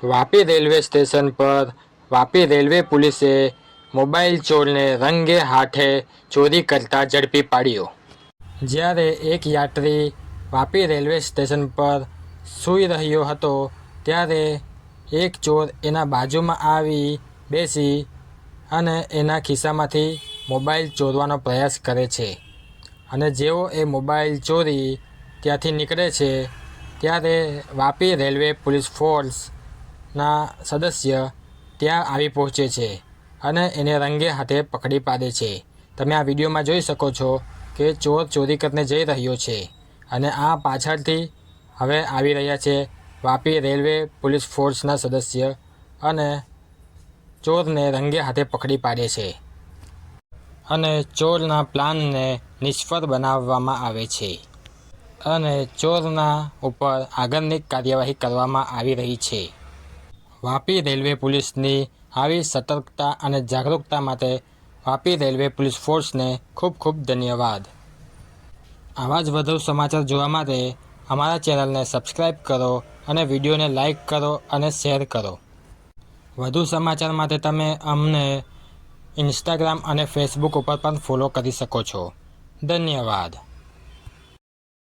Vapi railway station પર Vapi railway પોલીસે mobile ચોરને રંગે હાથે ચોરી કરતા ઝડપી પાડ્યો। જ્યારે એક યાત્રી વાપી રેલવે સ્ટેશન પર સૂઈ રહ્યો હતો ત્યારે એક ચોર એના બાજુમાં આવી બેસી અને એના ખિસ્સામાંથી મોબાઈલ ચોરવાનો પ્રયાસ કરે છે અને જેવો એ મોબાઈલ ચોરી ત્યાંથી નીકળે છે ત્યારે વાપી રેલવે પોલીસ ફોર્સના સદસ્ય ત્યાં આવી પહોંચે છે અને એને રંગે હાથે પકડી પાડે છે। તમે આ વિડીયોમાં જોઈ શકો છો કે ચોર ચોરી કરીને જઈ રહ્યો છે અને આ પાછળથી હવે આવી રહ્યા છે વાપી રેલવે પોલીસ ફોર્સના સદસ્ય અને ચોરને રંગે હાથે પકડી પાડે છે અને ચોરના પ્લાનને નિષ્ફળ બનાવવામાં આવે છે અને ચોરના ઉપર આગળની કાર્યવાહી કરવામાં આવી રહી છે। વાપી રેલવે પોલીસની આવી સતર્કતા અને જાગૃતતા માટે વાપી રેલવે પોલીસ ફોર્સને ખૂબ ખૂબ ધન્યવાદ। આવા જ વધુ સમાચાર જોવા માટે અમારા ચેનલને સબસ્ક્રાઈબ કરો અને વિડીયોને લાઈક કરો અને શેર કરો। વધુ સમાચાર માટે તમે અમને ઇન્સ્ટાગ્રામ અને ફેસબુક ઉપર પણ ફોલો કરી શકો છો। ધન્યવાદ।